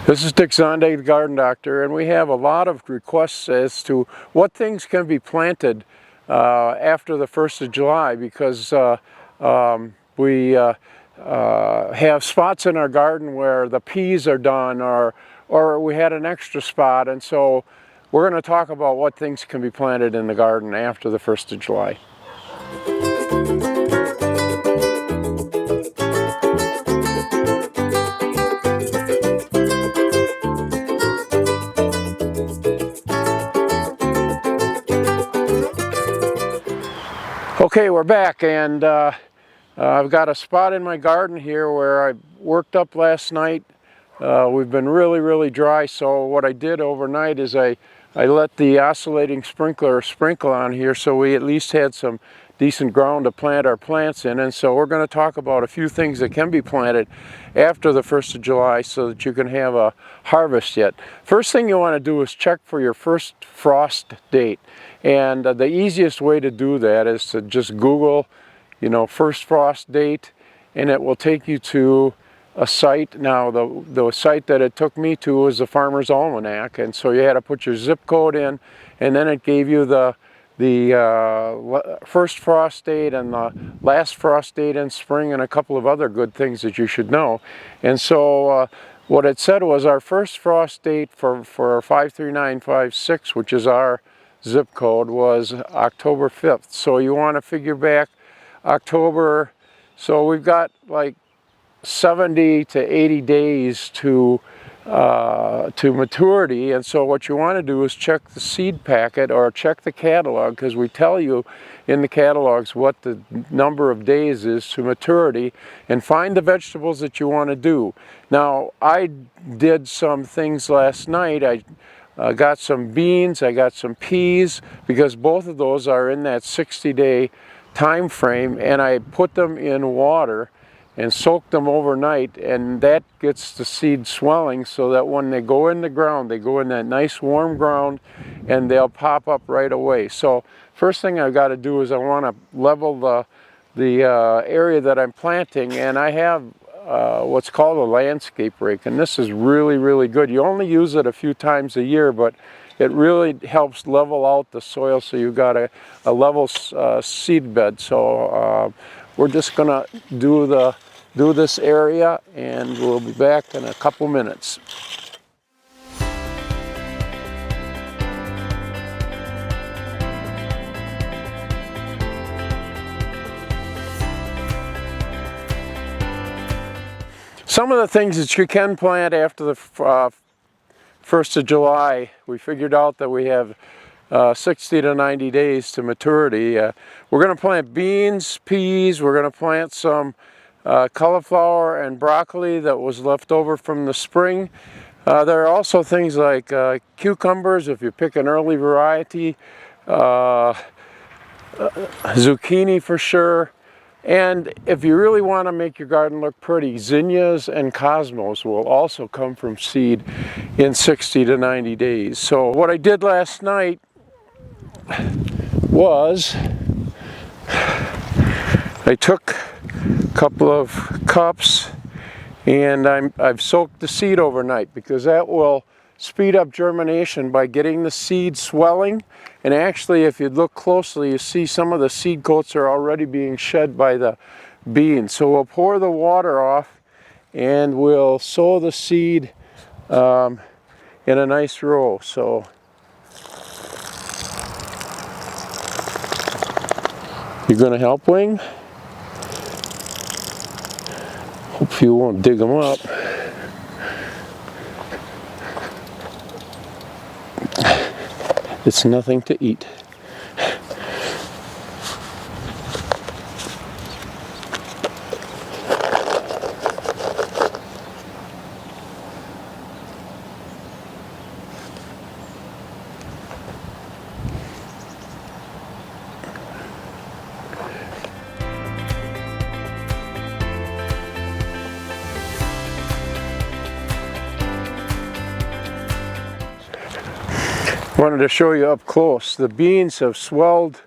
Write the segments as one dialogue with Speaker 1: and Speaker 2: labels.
Speaker 1: This is Dick Zonday, the Garden Doctor, and we have a lot of requests as to what things can be planted after the 1st of July because we have spots in our garden where the peas are done or we had an extra spot, and so we're going to talk about what things can be planted in the garden after the 1st of July. Okay, we're back, and I've got a spot in my garden here where I worked up last night. We've been really dry, so what I did overnight is I let the oscillating sprinkler sprinkle on here so we at least had some decent ground to plant our plants in. And so we're going to talk about a few things that can be planted after the 1st of July so that you can have a harvest yet. First thing you want to do is check for your first frost date. And the easiest way to do that is to just Google, first frost date, and it will take you to a site. Now the site that it took me to was the Farmer's Almanac, and so you had to put your zip code in, and then it gave you the first frost date and the last frost date in spring and a couple of other good things that you should know. And so what it said was our first frost date for 53956, which is our zip code, was October 5th. So you want to figure back October, so we've got like 70 to 80 days to maturity. And so what you want to do is check the seed packet or check the catalog, because we tell you in the catalogs what the number of days is to maturity, and find the vegetables that you want to do. Now I did some things last night. I got some beans, I got some peas, because both of those are in that 60-day time frame, and I put them in water and soaked them overnight, and that gets the seed swelling so that when they go in the ground, they go in that nice warm ground and they'll pop up right away. So first thing I've got to do is I want to level the area that I'm planting, and I have what's called a landscape rake, and this is really good. You only use it a few times a year, but it really helps level out the soil so you've got a level seed bed. So we're just gonna do this area, and we'll be back in a couple minutes. Some of the things that you can plant after the 1st of July, we figured out that we have 60 to 90 days to maturity. We're going to plant beans, peas, we're going to plant some cauliflower and broccoli that was left over from the spring. There are also things like cucumbers, if you pick an early variety, zucchini for sure. And if you really want to make your garden look pretty, zinnias and cosmos will also come from seed in 60 to 90 days. So what I did last night was I took a couple of cups and I've soaked the seed overnight, because that will speed up germination by getting the seed swelling. And actually, if you look closely, you see some of the seed coats are already being shed by the beans. So we'll pour the water off and we'll sow the seed in a nice row. So you're going to help, Wing? Hope you won't dig them up. It's nothing to eat. Wanted to show you up close. The beans have swelled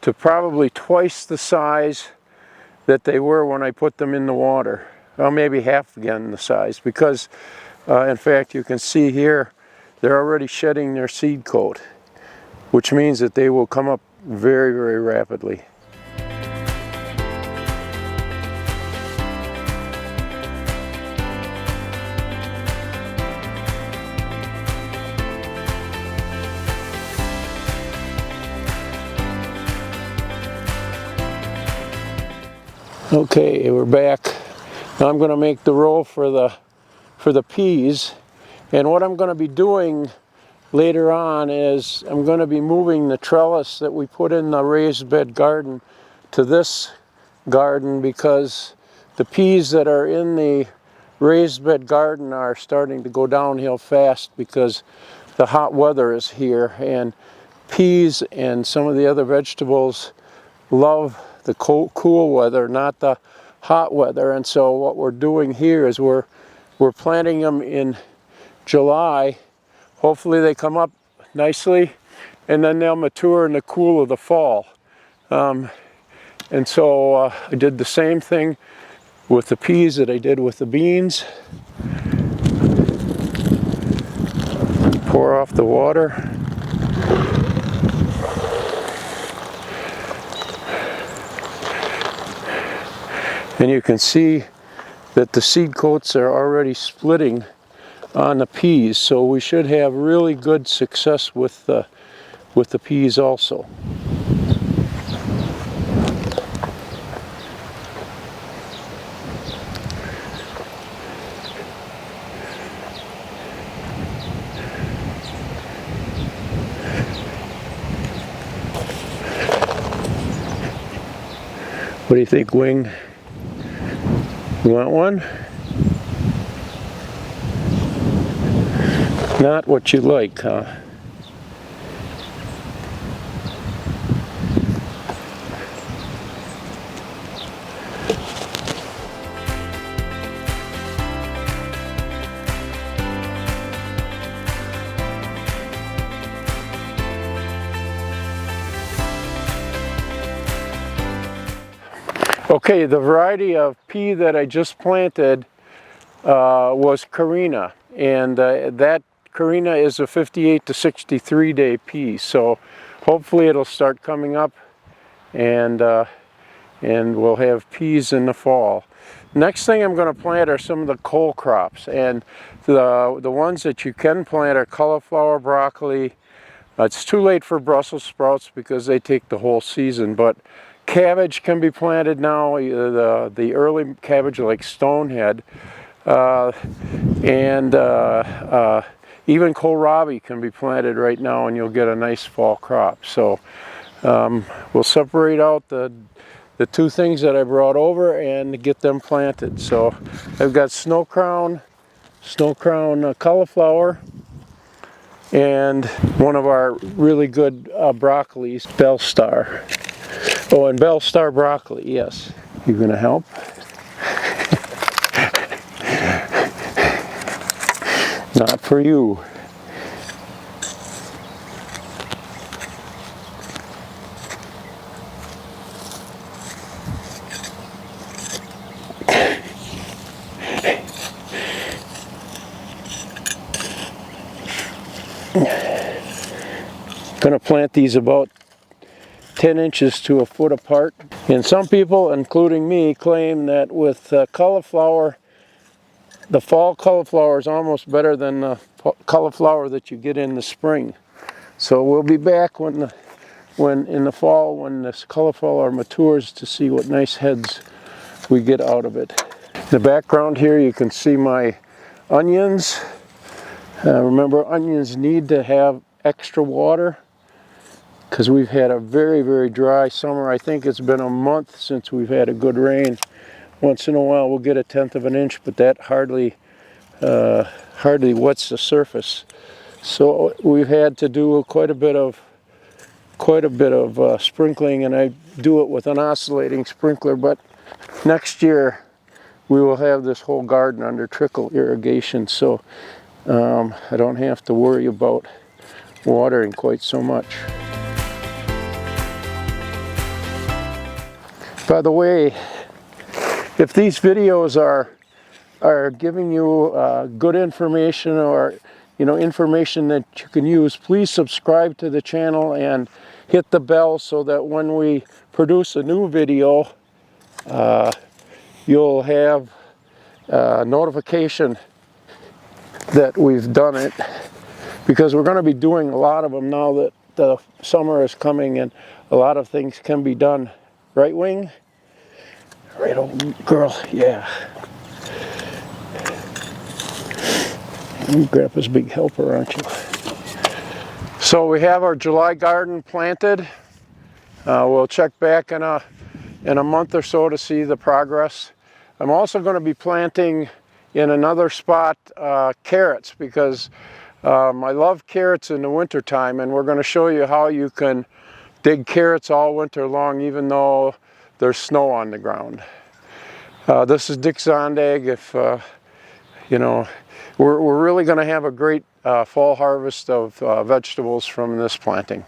Speaker 1: to probably twice the size that they were when I put them in the water. Well, maybe half again the size, because In fact, you can see here, they're already shedding their seed coat, which means that they will come up very, very rapidly. Okay, we're back. Now I'm going to make the row for the peas, and what I'm going to be doing later on is I'm going to be moving the trellis that we put in the raised bed garden to this garden, because the peas that are in the raised bed garden are starting to go downhill fast because the hot weather is here, and peas and some of the other vegetables love the cool weather, not the hot weather. And so what we're doing here is we're planting them in July. Hopefully they come up nicely, and then they'll mature in the cool of the fall. And so I did the same thing with the peas that I did with the beans. Pour off the water. And you can see that the seed coats are already splitting on the peas, so we should have really good success with the peas also. What do you think, Wing? You want one? Not what you like, huh? Okay, the variety of pea that I just planted was Carina, and that Carina is a 58 to 63 day pea, so hopefully it'll start coming up, and we'll have peas in the fall. Next thing I'm going to plant are some of the cole crops, and the ones that you can plant are cauliflower, broccoli. It's too late for Brussels sprouts because they take the whole season, but cabbage can be planted now, the early cabbage like Stonehead, and even kohlrabi can be planted right now, and you'll get a nice fall crop. So we'll separate out the two things that I brought over and get them planted. So I've got snow crown cauliflower, and one of our really good broccolis, Bell Star. Oh, and Bell Star broccoli, yes. You gonna help? Not for you. Gonna plant these about 10 inches to a foot apart. And some people, including me, claim that with cauliflower, the fall cauliflower is almost better than the cauliflower that you get in the spring. So we'll be back when in the fall, when this cauliflower matures, to see what nice heads we get out of it. In the background here you can see my onions. Remember, onions need to have extra water because we've had a very, very dry summer. I think it's been a month since we've had a good rain. Once in a while we'll get 1/10 of an inch, but that hardly wets the surface. So we've had to do quite a bit of sprinkling, and I do it with an oscillating sprinkler. But next year we will have this whole garden under trickle irrigation, so I don't have to worry about watering quite so much. By the way, if these videos are are giving you good information, or information that you can use, please subscribe to the channel and hit the bell so that when we produce a new video, you'll have notification that we've done it, because we're going to be doing a lot of them now that the summer is coming and a lot of things can be done. Right, Wing? Right, old girl, yeah. You're Grandpa's big helper, aren't you? So we have our July garden planted. We'll check back in a month or so to see the progress. I'm also going to be planting in another spot carrots, because I love carrots in the winter time, and we're going to show you how you can dig carrots all winter long even though there's snow on the ground. This is Dick Zondag. If we're really going to have a great fall harvest of vegetables from this planting.